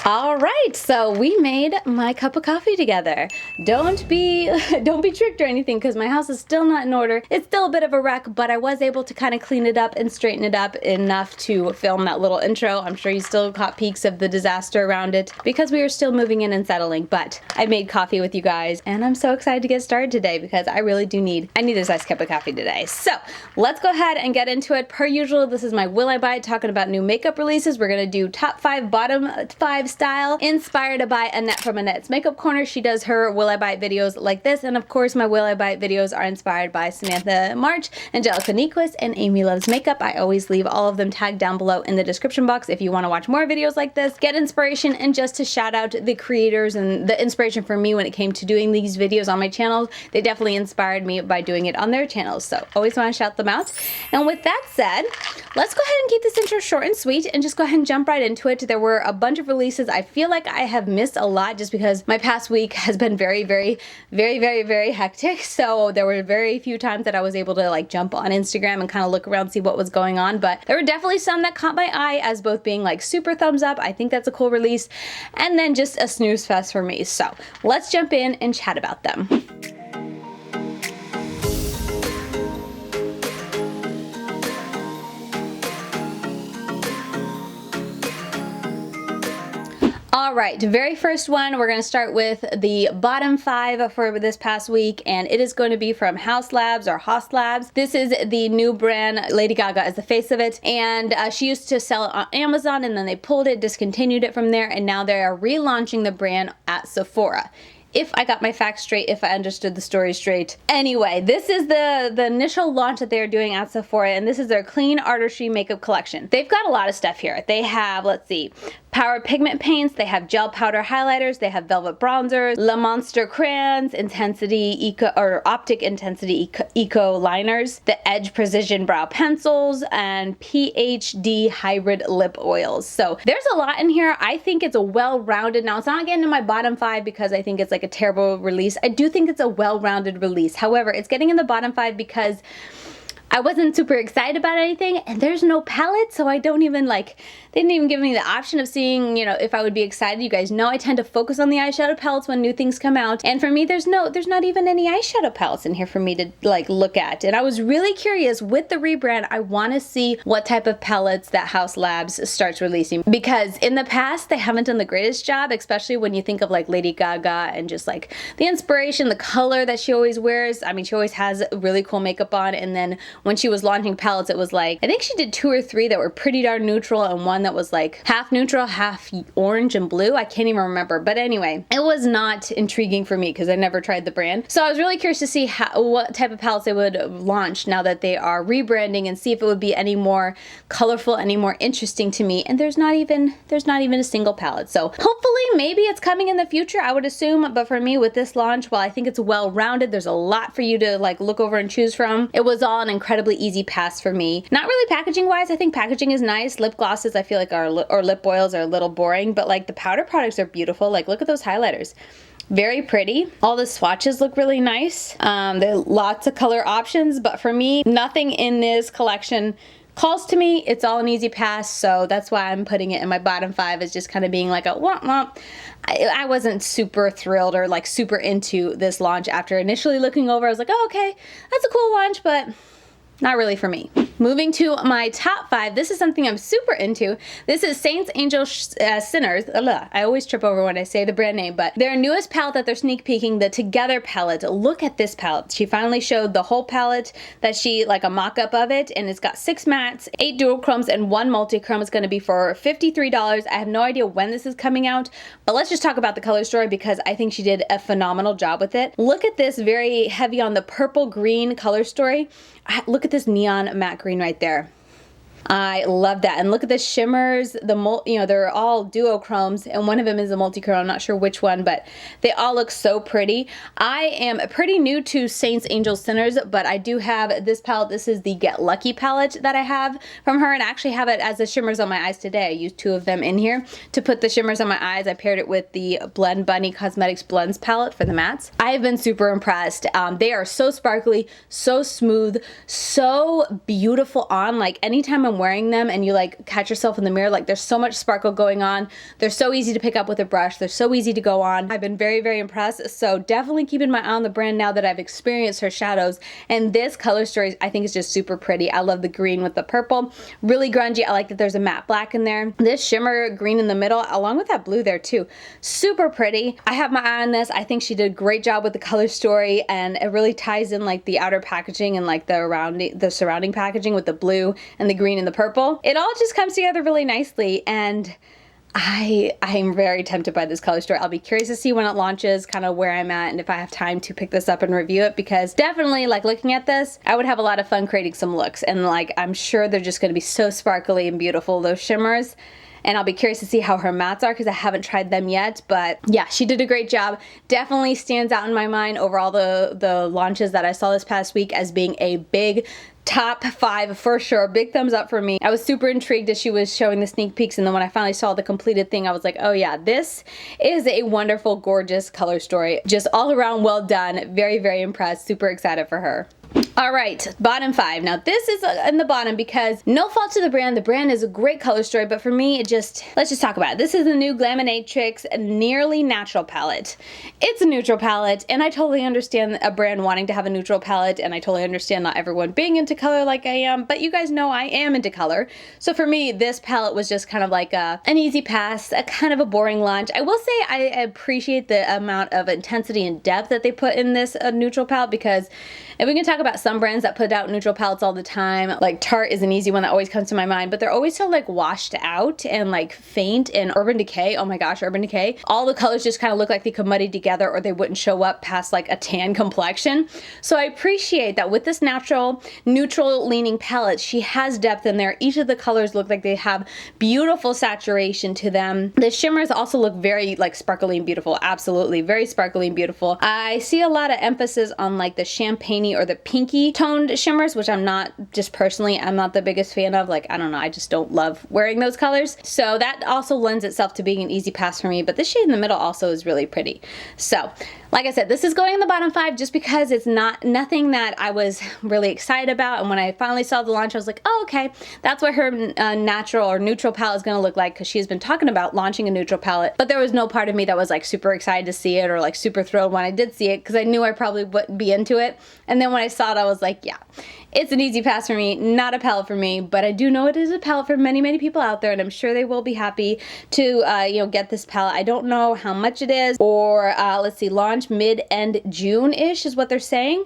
All right, so we made my cup of coffee together. Don't be tricked or anything, because my house is still not in order. It's still a bit of a wreck, but I was able to kind of clean it up and straighten it up enough to film that little intro. I'm sure you still caught peeks of the disaster around it because we are still moving in and settling, but I made coffee with you guys and I'm so excited to get started today because I really do need this nice cup of coffee today. So let's go ahead and get into it. Per usual, this is my Will I Buy It, talking about new makeup releases. We're gonna do top 5, bottom 5 style, inspired by Annette from Annette's Makeup Corner. She does her Will I Buy It videos like this, and of course my Will I Buy It videos are inspired by Samantha March, Angelica Nyquist, and Amy Loves Makeup. I always leave all of them tagged down below in the description box if you want to watch more videos like this, get inspiration, and just to shout out the creators and the inspiration for me when it came to doing these videos on my channel. They definitely inspired me by doing it on their channels, so always want to shout them out. And with that said, let's go ahead and keep this intro short and sweet and just go ahead and jump right into it. There were a bunch of releases. I feel like I have missed a lot just because my past week has been very hectic, so there were very few times that I was able to like jump on Instagram and kind of look around, see what was going on, but there were definitely some that caught my eye as both being like super thumbs up, I think that's a cool release, and then just a snooze fest for me. So let's jump in and chat about them. All right, very first one, we're going to start with the bottom 5 for this past week, and it is going to be from Haus Labs or Haus Labs. This is the new brand. Lady Gaga is the face of it, and she used to sell it on Amazon, and then they pulled it, discontinued it from there, and now they are relaunching the brand at Sephora. If I got my facts straight, if I understood the story straight. Anyway, this is the initial launch that they're doing at Sephora, and this is their Clean Artistry Makeup Collection. They've got a lot of stuff here. They have, let's see, Power Pigment Paints, they have Gel Powder Highlighters, they have Velvet Bronzers, Le Monster Crayons, Optic Intensity Eco Liners, the Edge Precision Brow Pencils, and PhD Hybrid Lip Oils. So there's a lot in here. I think it's a well-rounded, now it's not getting in my bottom 5 because I think it's like a terrible release. I do think it's a well-rounded release. However, it's getting in the bottom 5 because I wasn't super excited about anything, and there's no palette, so I don't even like, they didn't even give me the option of seeing, you know, if I would be excited. You guys know I tend to focus on the eyeshadow palettes when new things come out, and for me there's not even any eyeshadow palettes in here for me to like look at. And I was really curious with the rebrand. I want to see what type of palettes that Haus Labs starts releasing, because in the past they haven't done the greatest job, especially when you think of like Lady Gaga and just like the inspiration, the color that she always wears. I mean, she always has really cool makeup on, and then when she was launching palettes, it was like, I think she did 2 or 3 that were pretty darn neutral and one that was like half neutral, half orange and blue. I can't even remember. But anyway, it was not intriguing for me because I never tried the brand. So I was really curious to see what type of palettes they would launch now that they are rebranding, and see if it would be any more colorful, any more interesting to me. And there's not even a single palette. So hopefully maybe it's coming in the future, I would assume. But for me with this launch, while I think it's well-rounded, there's a lot for you to like look over and choose from. It was all an incredibly easy pass for me. Not really packaging wise. I think packaging is nice. Lip glosses I feel like or lip oils are a little boring, but like the powder products are beautiful. Like look at those highlighters. Very pretty. All the swatches look really nice. There are lots of color options, but for me, nothing in this collection calls to me. It's all an easy pass, so that's why I'm putting it in my bottom 5 as just kind of being like a womp womp. I wasn't super thrilled or like super into this launch. After initially looking over, I was like, oh, okay, that's a cool launch, but not really for me. Moving to my top 5, this is something I'm super into. This is Saints, Angels, Sinners. I always trip over when I say the brand name, but their newest palette that they're sneak peeking, the Together palette. Look at this palette. She finally showed the whole palette, that she like a mock-up of it, and it's got 6 mattes, 8 dual chromes, and 1 multi-chrome. It's going to be for $53. I have no idea when this is coming out, but let's just talk about the color story because I think she did a phenomenal job with it. Look at this, very heavy on the purple green color story. Look at this neon matte green right there. I love that. And look at the shimmers, they're all duochromes, and one of them is a multi-chrome. I'm not sure which one, but they all look so pretty. I am pretty new to Saints, Angels, Sinners, but I do have this palette. This is the Get Lucky palette that I have from her, and I actually have it as the shimmers on my eyes today. I used 2 of them in here to put the shimmers on my eyes. I paired it with the Blend Bunny Cosmetics Blends palette for the mattes. I have been super impressed. They are so sparkly, so smooth, so beautiful on. Like anytime I'm I'm wearing them and you like catch yourself in the mirror, like there's so much sparkle going on. They're so easy to pick up with a brush. They're so easy to go on. I've been very, very impressed. So definitely keeping my eye on the brand now that I've experienced her shadows. And this color story I think is just super pretty. I love the green with the purple. Really grungy. I like that there's a matte black in there. This shimmer green in the middle along with that blue there too. Super pretty. I have my eye on this. I think she did a great job with the color story, and it really ties in like the outer packaging and like the surrounding packaging with the blue and the green and the purple. It all just comes together really nicely, and I'm very tempted by this color story. I'll be curious to see when it launches, kind of where I'm at, and if I have time to pick this up and review it, because definitely like looking at this, I would have a lot of fun creating some looks, and like I'm sure they're just going to be so sparkly and beautiful, those shimmers. And I'll be curious to see how her mattes are because I haven't tried them yet. But yeah, she did a great job. Definitely stands out in my mind over all the launches that I saw this past week as being a big top 5 for sure. Big thumbs up for me. I was super intrigued as she was showing the sneak peeks, and then when I finally saw the completed thing, I was like, oh yeah, this is a wonderful, gorgeous color story. Just all around well done. Very, very impressed. Super excited for her. All right, bottom 5. Now this is in the bottom because no fault to the brand. The brand is a great color story, but for me, let's just talk about it. This is the new Glaminatrix Nearly Natural palette. It's a neutral palette, and I totally understand a brand wanting to have a neutral palette, and I totally understand not everyone being into color like I am, but you guys know I am into color. So for me, this palette was just kind of like an easy pass, a kind of a boring launch. I will say I appreciate the amount of intensity and depth that they put in this neutral palette, because if we can talk about some brands that put out neutral palettes all the time, like Tarte is an easy one that always comes to my mind, but they're always so like washed out and like faint. And Urban Decay, oh my gosh, Urban Decay, all the colors just kind of look like they could muddy together or they wouldn't show up past like a tan complexion. So I appreciate that with this neutral leaning palette, she has depth in there. Each of the colors look like they have beautiful saturation to them. The shimmers also look very like sparkly and beautiful. Absolutely, very sparkly and beautiful. I see a lot of emphasis on like the champagne or the pinky toned shimmers, which I'm not the biggest fan of. Like, I don't know, I just don't love wearing those colors. So that also lends itself to being an easy pass for me, but this shade in the middle also is really pretty. So like I said, this is going in the bottom 5 just because it's nothing that I was really excited about. And when I finally saw the launch, I was like, oh, okay, that's what her natural or neutral palette is going to look like, because she has been talking about launching a neutral palette. But there was no part of me that was like super excited to see it or like super thrilled when I did see it, because I knew I probably wouldn't be into it. And then when I saw it, I was like, yeah, it's an easy pass for me, not a palette for me, but I do know it is a palette for many, many people out there, and I'm sure they will be happy to get this palette. I don't know how much it is, or let's see, launch mid-end June-ish is what they're saying.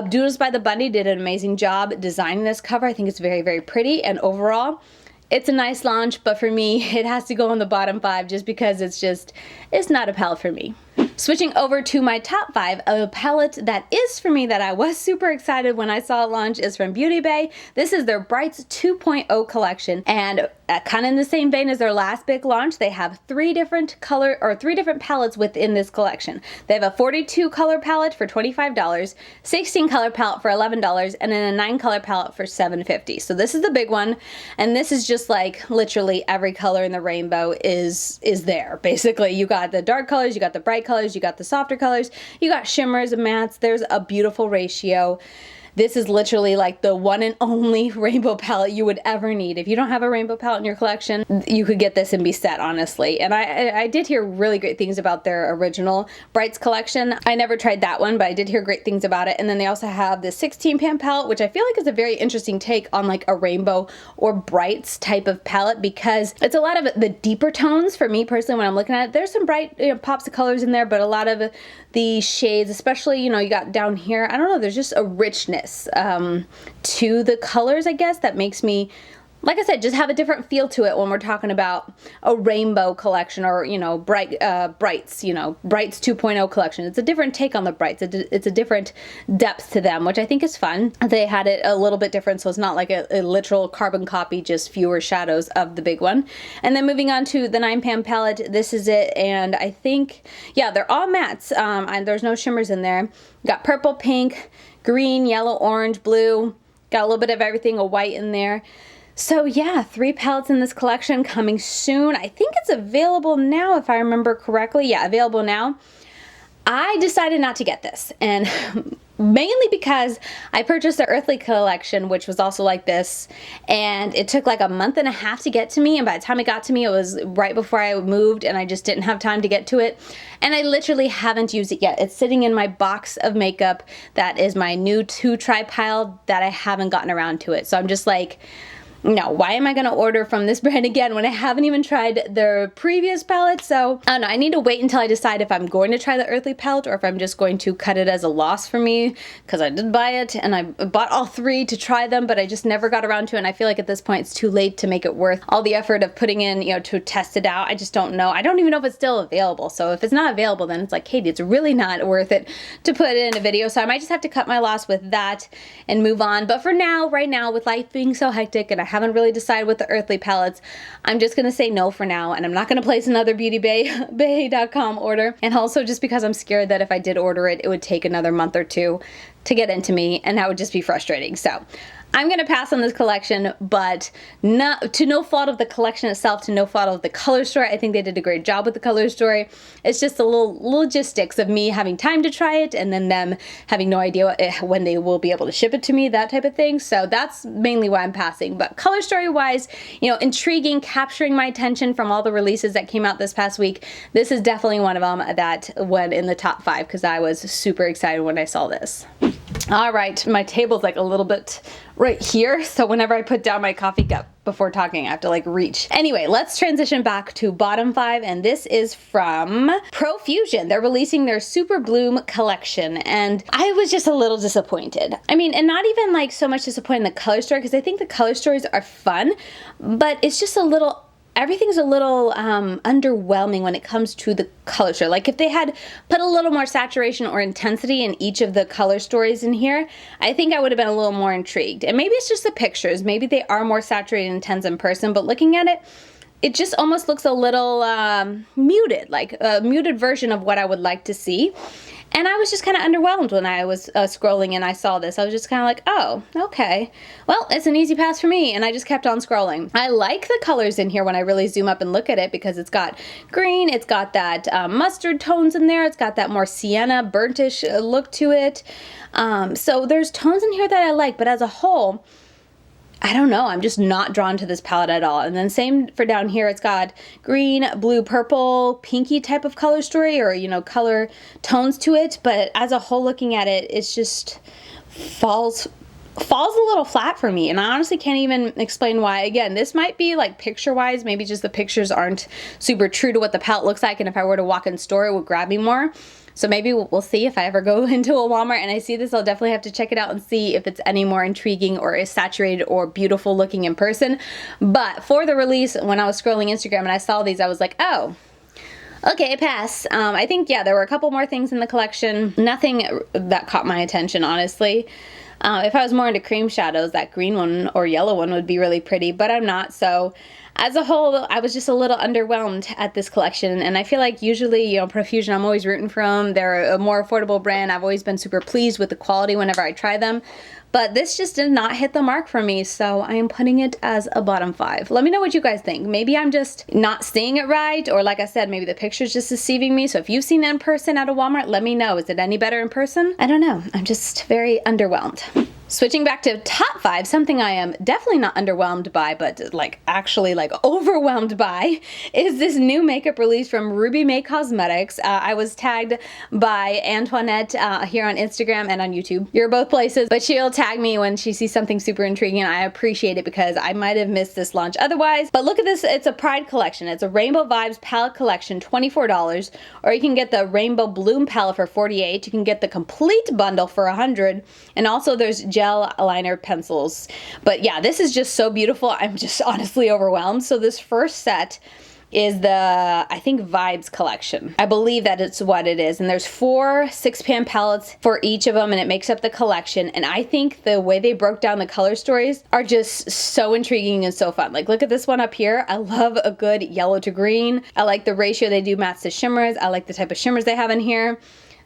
Doodles by the Bunny did an amazing job designing this cover. I think it's very, very pretty, and overall, it's a nice launch, but for me, it has to go in the bottom 5 just because it's not a palette for me. Switching over to my top 5, a palette that is for me that I was super excited when I saw it launch is from Beauty Bay. This is their Brights 2.0 collection, and kind of in the same vein as their last big launch, they have 3 different palettes within this collection. They have a 42 color palette for $25, 16 color palette for $11, and then a 9 color palette for $7.50. So this is the big one, and this is just like literally every color in the rainbow is there. Basically, you got the dark colors, you got the bright colors, you got the softer colors, you got shimmers and mattes. There's a beautiful ratio. This is literally like the one and only rainbow palette you would ever need. If you don't have a rainbow palette in your collection, you could get this and be set, honestly. And I did hear really great things about their original Brights collection. I never tried that one, but I did hear great things about it. And then they also have the 16 pan palette, which I feel like is a very interesting take on like a rainbow or Brights type of palette, because it's a lot of the deeper tones for me personally when I'm looking at it. There's some bright pops of colors in there, but a lot of the shades, especially, you got down here, I don't know, there's just a richness to the colors, I guess, that makes me, like I said, just have a different feel to it when we're talking about a rainbow collection or, Brights, Brights 2.0 collection. It's a different take on the Brights. It's a different depth to them, which I think is fun. They had it a little bit different, so it's not like a literal carbon copy, just fewer shadows of the big one. And then moving on to the 9 pan palette, this is it, and I think, yeah, they're all mattes, and there's no shimmers in there. Got purple, pink, green, yellow, orange, blue, got a little bit of everything, a white in there. So yeah, 3 palettes in this collection coming soon. I think it's available now, if I remember correctly. Yeah, available now. I decided not to get this, and mainly because I purchased the Earthly collection, which was also like this, and it took like a month and a half to get to me, and by the time it got to me, it was right before I moved, and I just didn't have time to get to it, and I literally haven't used it yet. It's sitting in my box of makeup that is my new 2-try pile that I haven't gotten around to it. So I'm just like, no, why am I gonna order from this brand again when I haven't even tried their previous palette? So I don't know, I need to wait until I decide if I'm going to try the Earthly palette or if I'm just going to cut it as a loss for me, because I did buy it and I bought all 3 to try them, but I just never got around to it, and I feel like at this point it's too late to make it worth all the effort of putting in, you know, to test it out. I just don't know. I don't even know if it's still available. So if it's not available, then it's like, Katie, it's really not worth it to put it in a video. So I might just have to cut my loss with that and move on. But for now, right now, with life being so hectic and I haven't really decided with the Earthly palettes, I'm just gonna say no for now, and I'm not gonna place another beautybay.com order. And also just because I'm scared that if I did order it, it would take another month or 2 to get into me, and that would just be frustrating. So I'm gonna pass on this collection, but not to no fault of the collection itself, to no fault of the color story. I think they did a great job with the color story. It's just a little logistics of me having time to try it and then them having no idea when they will be able to ship it to me, that type of thing. So that's mainly why I'm passing. But color story wise, you know, intriguing, capturing my attention from all the releases that came out this past week. This is definitely one of them that went in the top 5 because I was super excited when I saw this. All right, my table's like a little bit right here, so whenever I put down my coffee cup before talking, I have to like reach. Anyway, let's transition back to bottom 5, and this is from Profusion. They're releasing their Super Bloom collection, and I was just a little disappointed. I mean, and not even like so much disappointed in the color story, because I think the color stories are fun, but it's just a little, everything's a little underwhelming when it comes to the color story. Like if they had put a little more saturation or intensity in each of the color stories in here, I think I would have been a little more intrigued. And maybe it's just the pictures. Maybe they are more saturated and intense in person, but looking at it, it just almost looks a little muted, like a muted version of what I would like to see. And I was just kind of underwhelmed when I was scrolling and I saw this. I was just kind of like, oh, okay. Well, it's an easy pass for me. And I just kept on scrolling. I like the colors in here when I really zoom up and look at it, because it's got green, it's got that mustard tones in there, it's got that more sienna, burnt-ish look to it. So there's tones in here that I like, but as a whole, I don't know, I'm just not drawn to this palette at all. And then same for down here, it's got green, blue, purple, pinky type of color story, or, you know, color tones to it. But as a whole, looking at it, it's just falls a little flat for me. And I honestly can't even explain why. Again, this might be like picture-wise, maybe just the pictures aren't super true to what the palette looks like. And if I were to walk in store, it would grab me more. So maybe we'll see if I ever go into a Walmart and I see this. I'll definitely have to check it out and see if it's any more intriguing or is saturated or beautiful looking in person. But for the release, when I was scrolling Instagram and I saw these, I was like, oh, okay, pass. I think, yeah, there were a couple more things in the collection. Nothing that caught my attention, honestly. If I was more into cream shadows, that green one or yellow one would be really pretty, but I'm not. So as a whole, I was just a little underwhelmed at this collection, and I feel like usually, you know, Profusion I'm always rooting for them. They're a more affordable brand. I've always been super pleased with the quality whenever I try them, but this just did not hit the mark for me, so I am putting it as a bottom 5. Let me know what you guys think. Maybe I'm just not seeing it right, or like I said, maybe the picture's just deceiving me. So if you've seen it in person at a Walmart, let me know. Is it any better in person? I don't know. I'm just very underwhelmed. Switching back to top 5, something I am definitely not underwhelmed by, but like actually like overwhelmed by, is this new makeup release from Ruby May Cosmetics. I was tagged by Antoinette here on Instagram and on YouTube. You're both places, but she'll tag me when she sees something super intriguing. I appreciate it because I might have missed this launch otherwise. But look at this, it's a Pride collection. It's a Rainbow Vibes palette collection, $24, or you can get the Rainbow Bloom palette for $48. You can get the complete bundle for $100, and also there's gel liner pencils. But yeah, this is just so beautiful. I'm just honestly overwhelmed. So this first set is the, I think, Vibes collection. I believe that it's what it is. And there's 4 6-pan palettes for each of them, and it makes up the collection. And I think the way they broke down the color stories are just so intriguing and so fun. Like, look at this one up here. I love a good yellow to green. I like the ratio they do mattes to shimmers. I like the type of shimmers they have in here.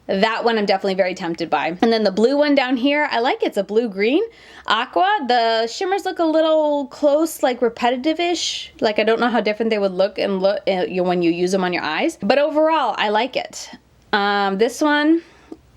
That one I'm definitely very tempted by. And then the blue one down here, I like it. It's a blue-green aqua. The shimmers look a little close, like repetitive-ish. Like I don't know how different they would look and when you use them on your eyes. But overall, I like it. This one,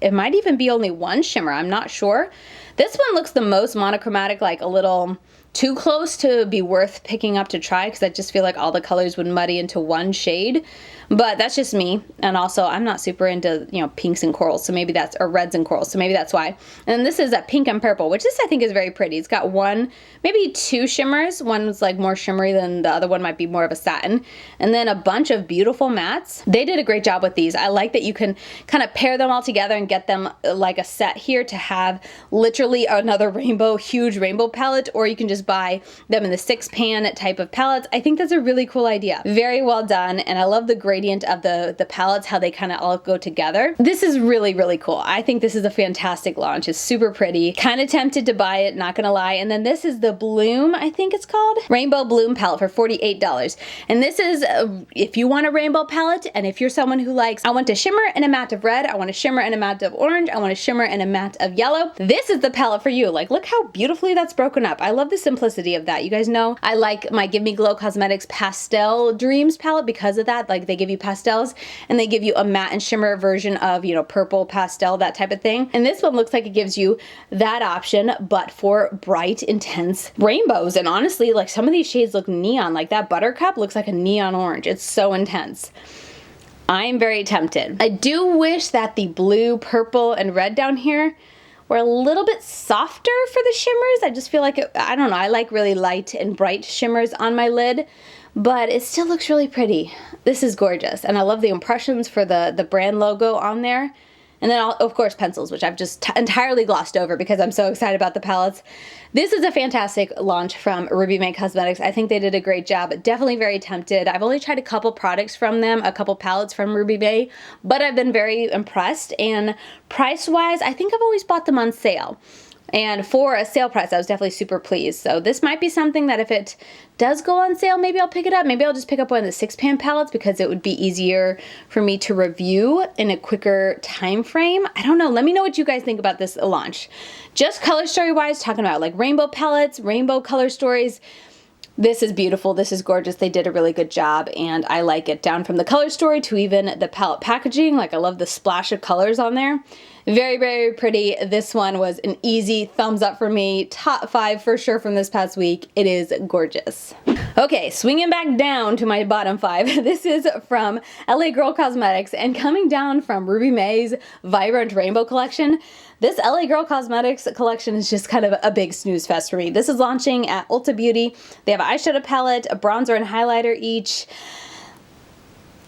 it might even be only one shimmer. I'm not sure. This one looks the most monochromatic, like a little too close to be worth picking up to try, because I just feel like all the colors would muddy into one shade. But that's just me, and also I'm not super into, you know, pinks and corals, so maybe that's, or reds and corals, so maybe that's why. And this is a pink and purple, which this I think is very pretty. It's got one, maybe two shimmers. One's like more shimmery than the other one, might be more of a satin. And then a bunch of beautiful mattes. They did a great job with these. I like that you can kind of pair them all together and get them like a set here to have literally another rainbow, huge rainbow palette, or you can just buy them in the 6-pan type of palettes. I think that's a really cool idea. Very well done, and I love the gradient of the palettes, how they kind of all go together. This is really, really cool. I think this is a fantastic launch. It's super pretty. Kind of tempted to buy it, not gonna lie. And then this is the Bloom, I think it's called, Rainbow Bloom palette for $48. And this is, if you want a rainbow palette, and if you're someone who likes, I want a shimmer and a matte of red, I want a shimmer and a matte of orange, I want a shimmer and a matte of yellow, this is the palette for you. Like, look how beautifully that's broken up. I love the simplicity of that. You guys know I like my Give Me Glow Cosmetics Pastel Dreams palette because of that. Like, they give you pastels and they give you a matte and shimmer version of, you know, purple pastel, that type of thing. And this one looks like it gives you that option, but for bright, intense rainbows. And honestly, like, some of these shades look neon. Like that Buttercup looks like a neon orange. It's so intense. I'm very tempted. I do wish that the blue, purple, and red down here were a little bit softer for the shimmers. I just feel like, I don't know, I like really light and bright shimmers on my lid, but it still looks really pretty. This is gorgeous, and I love the impressions for the brand logo on there. And then, of course, pencils, which I've just entirely glossed over because I'm so excited about the palettes. This is a fantastic launch from Ruby May Cosmetics. I think they did a great job. Definitely very tempted. I've only tried a couple products from them, a couple palettes from Ruby May, but I've been very impressed. And price-wise, I think I've always bought them on sale. And for a sale price, I was definitely super pleased. So this might be something that if it does go on sale, maybe I'll pick it up. Maybe I'll just pick up one of the 6-pan palettes because it would be easier for me to review in a quicker time frame. I don't know. Let me know what you guys think about this launch. Just color story wise, talking about like rainbow palettes, rainbow color stories. This is beautiful. This is gorgeous. They did a really good job, and I like it. Down from the color story to even the palette packaging. Like, I love the splash of colors on there. Very, very pretty. This one was an easy thumbs up for me. Top 5 for sure from this past week. It is gorgeous. Okay, swinging back down to my bottom 5. This is from LA Girl Cosmetics, and coming down from Ruby May's Vibrant Rainbow collection. This LA Girl Cosmetics collection is just kind of a big snooze fest for me. This is launching at Ulta Beauty. They have an eyeshadow palette, a bronzer and highlighter each.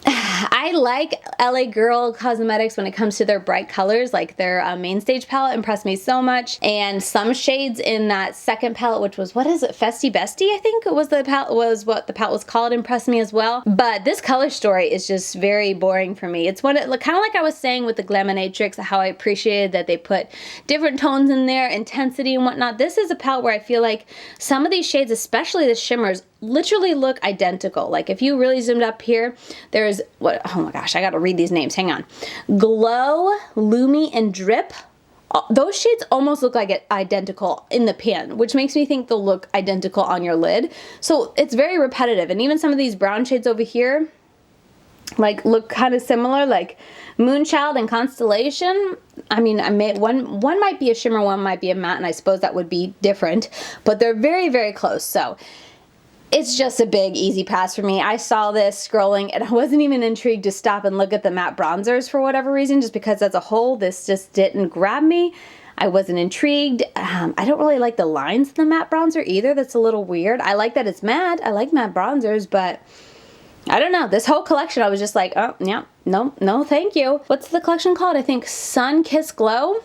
I like LA Girl Cosmetics when it comes to their bright colors. Like their main stage palette impressed me so much, and some shades in that second palette, which was, what is it, Festy Bestie, I think it was the palette, was what the palette was called, impressed me as well. But this color story is just very boring for me. It's what it kind of like I was saying with the Glaminatrix, how I appreciated that they put different tones in there, intensity and whatnot. This is a palette where I feel like some of these shades, especially the shimmers, literally look identical. Like if you really zoomed up here, there's what, oh my gosh, I gotta read these names, hang on. Glow, Lumi, and Drip. Those shades almost look like it identical in the pan, which makes me think they'll look identical on your lid. So it's very repetitive, and even some of these brown shades over here like look kind of similar, like Moonchild and Constellation. I mean, one might be a shimmer, one might be a matte, and I suppose that would be different, but they're very, very close. So it's just a big easy pass for me. I saw this scrolling and I wasn't even intrigued to stop and look at the matte bronzers for whatever reason, just because as a whole this just didn't grab me. I wasn't intrigued. I don't really like the lines in the matte bronzer either. That's a little weird. I like that it's matte. I like matte bronzers, but I don't know. This whole collection I was just like, oh yeah, no thank you. What's the collection called? I think Sunkissed Glow.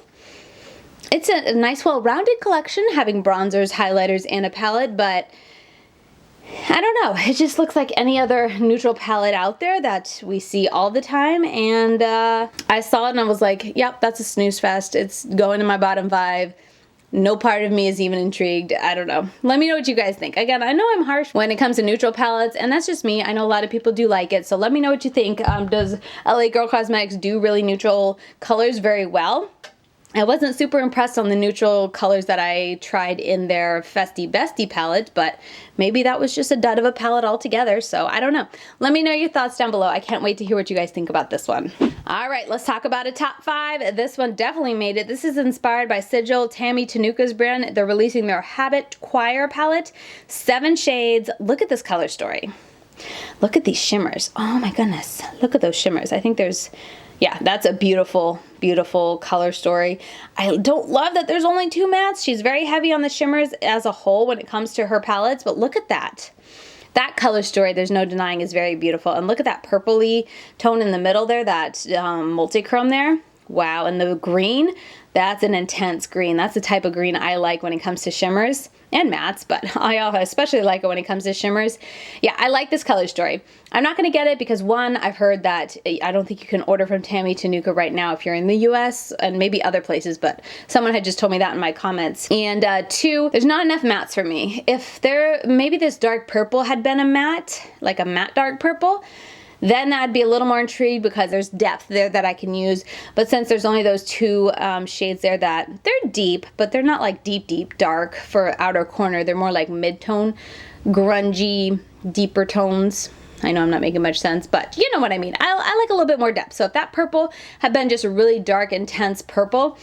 It's a nice well-rounded collection, having bronzers, highlighters, and a palette, but I don't know, it just looks like any other neutral palette out there that we see all the time, and I saw it and I was like, yep, that's a snooze fest. It's going in my bottom 5. No part of me is even intrigued. I don't know. Let me know what you guys think. Again, I know I'm harsh when it comes to neutral palettes, and that's just me. I know a lot of people do like it, so let me know what you think. Does LA Girl Cosmetics do really neutral colors very well? I wasn't super impressed on the neutral colors that I tried in their Festy Bestie palette, but maybe that was just a dud of a palette altogether, so I don't know. Let me know your thoughts down below. I can't wait to hear what you guys think about this one. All right, let's talk about a top 5. This one definitely made it. This is inspired by Sigil, Tammy, Tanuka's brand. They're releasing their Habbit Choir palette. 7 shades. Look at this color story. Look at these shimmers. Oh my goodness. Look at those shimmers. I think there's... yeah, that's a beautiful, beautiful color story. I don't love that there's only 2 mattes. She's very heavy on the shimmers as a whole when it comes to her palettes, but look at that. That color story, there's no denying, is very beautiful. And look at that purpley tone in the middle there, that multi-chrome there. Wow, and the green, that's an intense green. That's the type of green I like when it comes to shimmers and mattes, but I especially like it when it comes to shimmers. Yeah, I like this color story. I'm not going to get it because 1, I've heard that I don't think you can order from Tammy Tanuka right now if you're in the US and maybe other places, but someone had just told me that in my comments. And 2, there's not enough mattes for me. If maybe this dark purple had been a matte, like a matte dark purple, then I'd be a little more intrigued because there's depth there that I can use. But since there's only those 2 shades there that they're deep, but they're not like deep, deep dark for outer corner. They're more like mid-tone, grungy, deeper tones. I know I'm not making much sense, but you know what I mean. I like a little bit more depth. So if that purple had been just a really dark, intense purple,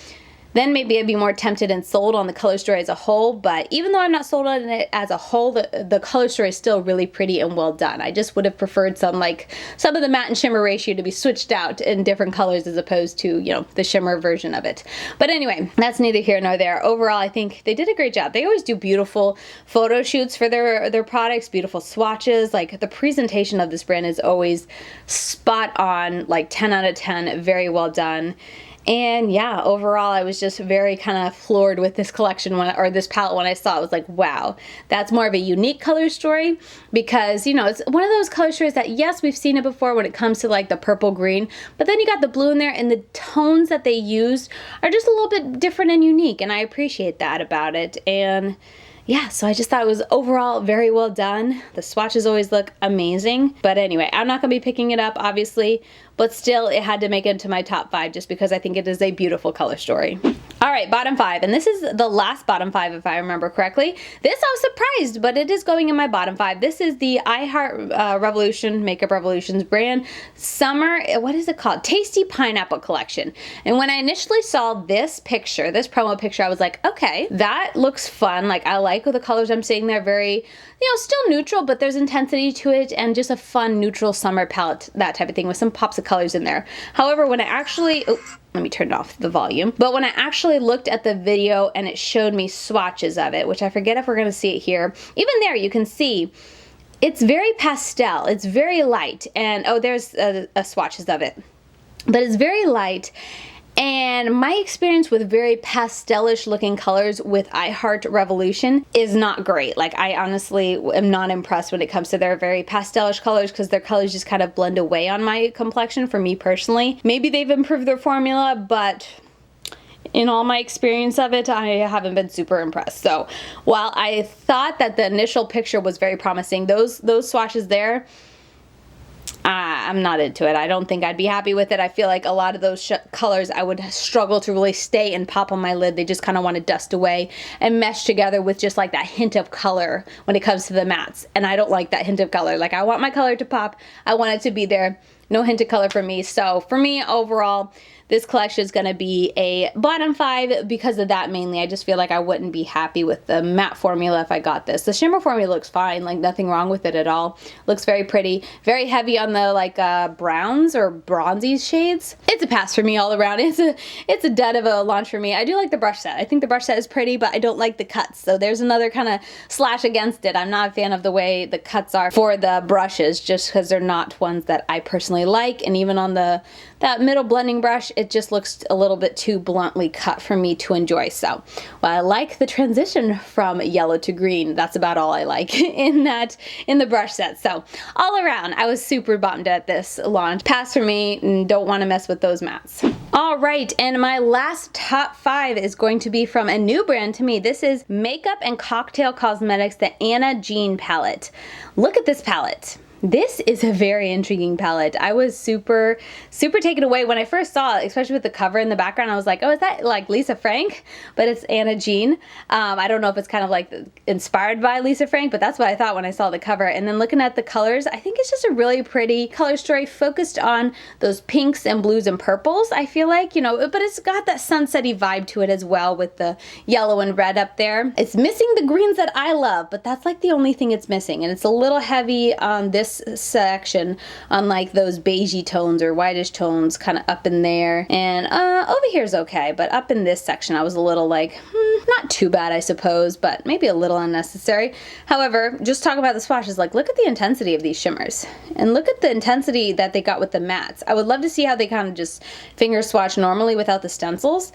then maybe I'd be more tempted and sold on the color story as a whole. But even though I'm not sold on it as a whole, the color story is still really pretty and well done. I just would have preferred some of the matte and shimmer ratio to be switched out in different colors as opposed to, you know, the shimmer version of it. But anyway, that's neither here nor there. Overall, I think they did a great job. They always do beautiful photo shoots for their products, beautiful swatches. Like, the presentation of this brand is always spot on, like 10 out of 10, very well done. And yeah, overall, I was just very kind of floored with this collection or this palette when I saw it. I was like, wow, that's more of a unique color story because, you know, it's one of those color stories that, yes, we've seen it before when it comes to like the purple green, but then you got the blue in there and the tones that they used are just a little bit different and unique. And I appreciate that about it. And yeah, so I just thought it was overall very well done. The swatches always look amazing. But anyway, I'm not going to be picking it up, obviously, but still it had to make it into my top 5 just because I think it is a beautiful color story. All right, bottom 5, and this is the last bottom 5 if I remember correctly. This I was surprised, but it is going in my bottom 5. This is the I Heart Revolution, Makeup Revolution's brand Summer, what is it called? Tasty Pineapple Collection. And when I initially saw this picture, this promo picture, I was like, okay, that looks fun. Like, I like the colors I'm seeing there, very, you know, still neutral, but there's intensity to it and just a fun neutral summer palette, that type of thing with some pops of colors in there. However, when I actually, let me turn off the volume. But when I actually looked at the video and it showed me swatches of it, which I forget if we're going to see it here, even there you can see it's very pastel. It's very light. And oh, there's swatches of it. But it's very light. And my experience with very pastelish looking colors with I Heart Revolution is not great. Like, I honestly am not impressed when it comes to their very pastelish colors because their colors just kind of blend away on my complexion for me personally. Maybe they've improved their formula, but in all my experience of it, I haven't been super impressed. So while I thought that the initial picture was very promising, those swatches there, I'm not into it. I don't think I'd be happy with it. I feel like a lot of those colors I would struggle to really stay and pop on my lid. They just kind of want to dust away and mesh together with just like that hint of color when it comes to the mattes. And I don't like that hint of color. Like, I want my color to pop. I want it to be there. No hint of color for me. So for me, overall, this collection is going to be a bottom 5 because of that mainly. I just feel like I wouldn't be happy with the matte formula if I got this. The shimmer formula looks fine, like nothing wrong with it at all. Looks very pretty. Very heavy on the like browns or bronzy shades. It's a pass for me all around. It's a dud of a launch for me. I do like the brush set. I think the brush set is pretty, but I don't like the cuts. So there's another kind of slash against it. I'm not a fan of the way the cuts are for the brushes just because they're not ones that I personally like. And even on that middle blending brush, it just looks a little bit too bluntly cut for me to enjoy. So while I like the transition from yellow to green, that's about all I like in the brush set. So all around, I was super bummed at this launch. Pass for me, and don't want to mess with those mattes. All right, and my last top 5 is going to be from a new brand to me. This is Makeup and Cocktail Cosmetics, the Anna Jean palette. Look at this palette. This is a very intriguing palette. I was super taken away when I first saw it, especially with the cover in the background. I was like, oh, is that like Lisa Frank? But it's Anna Jean. I don't know if it's kind of like inspired by Lisa Frank, but that's what I thought when I saw the cover. And then looking at the colors, I think it's just a really pretty color story focused on those pinks and blues and purples, I feel like, you know, but it's got that sunsetty vibe to it as well with the yellow and red up there. It's missing the greens that I love, but that's like the only thing it's missing. And it's a little heavy on this section on like those beigey tones or whitish tones kind of up in there, and over here is okay, but up in this section I was a little like not too bad I suppose, but maybe a little unnecessary. However, just talk about the swatches, like look at the intensity of these shimmers and look at the intensity that they got with the mattes. I would love to see how they kind of just finger swatch normally without the stencils,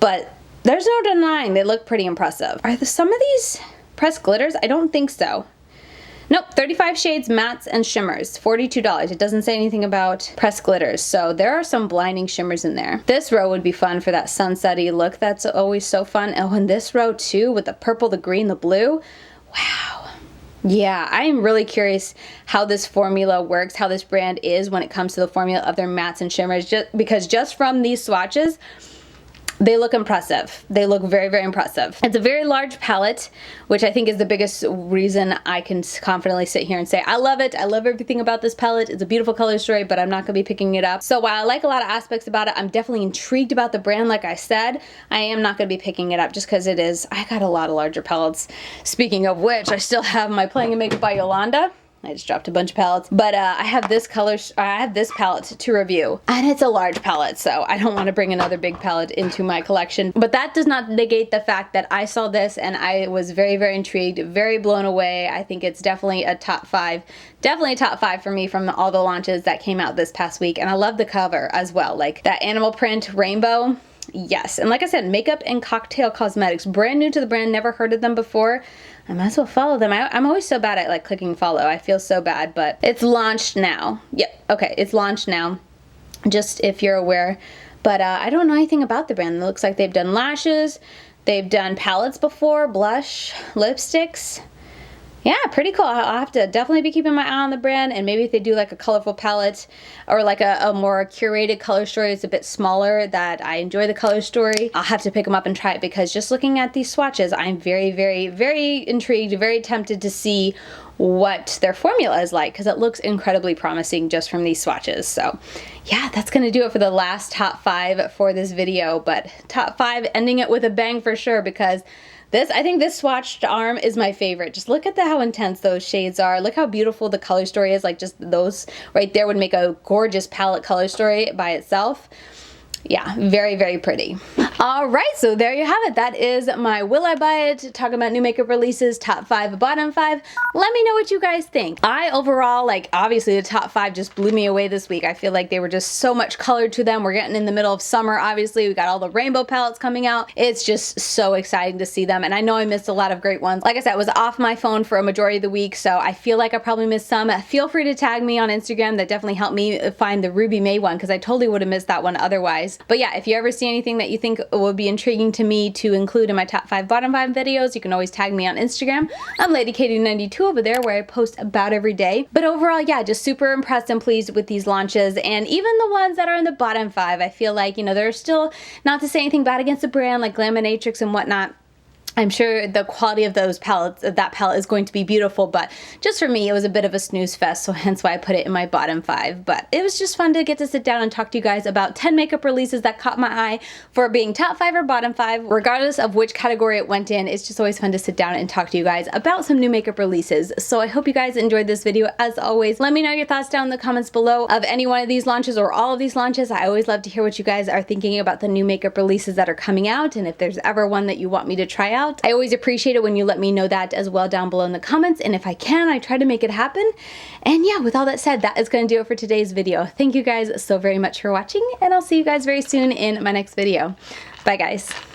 but there's no denying they look pretty impressive. Are some of these pressed glitters? I don't think so. Nope, 35 shades, mattes, and shimmers, $42. It doesn't say anything about pressed glitters, so there are some blinding shimmers in there. This row would be fun for that sunsetty look. That's always so fun. Oh, and this row too, with the purple, the green, the blue. Wow. Yeah, I am really curious how this formula works, how this brand is when it comes to the formula of their mattes and shimmers, because just from these swatches, they look impressive. They look very impressive. It's a very large palette, which I think is the biggest reason I can confidently sit here and say, I love it. I love everything about this palette. It's a beautiful color story, but I'm not gonna be picking it up. So while I like a lot of aspects about it, I'm definitely intrigued about the brand, like I said. I am not gonna be picking it up just because it is, I got a lot of larger palettes. Speaking of which, I still have my Playing and Makeup by Yolanda. I just dropped a bunch of palettes, but I have this palette to review, and it's a large palette, so I don't want to bring another big palette into my collection. But that does not negate the fact that I saw this and I was very intrigued, very blown away. I think it's definitely a top 5, definitely a top 5 for me from all the launches that came out this past week. And I love the cover as well, like that animal print rainbow. Yes, and like I said, Makeup and Cocktail Cosmetics, brand new to the brand, never heard of them before. I might as well follow them. I'm always so bad at like clicking follow. I feel so bad, but it's launched now. Yep, okay, it's launched now, just if you're aware. But I don't know anything about the brand. It looks like they've done lashes, they've done palettes before, blush, lipsticks. Yeah, pretty cool. I'll have to definitely be keeping my eye on the brand, and maybe if they do like a colorful palette or like a more curated color story, it's a bit smaller that I enjoy the color story, I'll have to pick them up and try it, because just looking at these swatches, I'm very intrigued, very tempted to see what their formula is like, because it looks incredibly promising just from these swatches. So yeah, that's gonna do it for the last top 5 for this video, but top 5 ending it with a bang for sure, because I think this swatched arm is my favorite. Just look at how intense those shades are. Look how beautiful the color story is. Like just those right there would make a gorgeous palette color story by itself. Yeah, very pretty. All right, so there you have it. That is my Will I Buy It, talking about new makeup releases, top 5, bottom 5. Let me know what you guys think. I overall, like obviously the top 5 just blew me away this week. I feel like they were just so much color to them. We're getting in the middle of summer, obviously. We got all the rainbow palettes coming out. It's just so exciting to see them. And I know I missed a lot of great ones. Like I said, I was off my phone for a majority of the week, so I feel like I probably missed some. Feel free to tag me on Instagram. That definitely helped me find the Ruby May one, because I totally would have missed that one otherwise. But yeah, if you ever see anything that you think would be intriguing to me to include in my top 5, bottom 5 videos, you can always tag me on Instagram. I'm LadyKatie92 over there, where I post about every day. But overall, yeah, just super impressed and pleased with these launches, and even the ones that are in the bottom 5, I feel like, you know, they're still, not to say anything bad against the brand like Glaminatrix and whatnot. I'm sure the quality of those palettes, that palette is going to be beautiful, but just for me, it was a bit of a snooze fest, so hence why I put it in my bottom 5. But it was just fun to get to sit down and talk to you guys about 10 makeup releases that caught my eye for being top 5 or bottom 5. Regardless of which category it went in, it's just always fun to sit down and talk to you guys about some new makeup releases. So I hope you guys enjoyed this video. As always, let me know your thoughts down in the comments below of any one of these launches or all of these launches. I always love to hear what you guys are thinking about the new makeup releases that are coming out, and if there's ever one that you want me to try out. I always appreciate it when you let me know that as well down below in the comments, and if I can, I try to make it happen. And yeah, with all that said, that is going to do it for today's video. Thank you guys so very much for watching, and I'll see you guys very soon in my next video. Bye guys.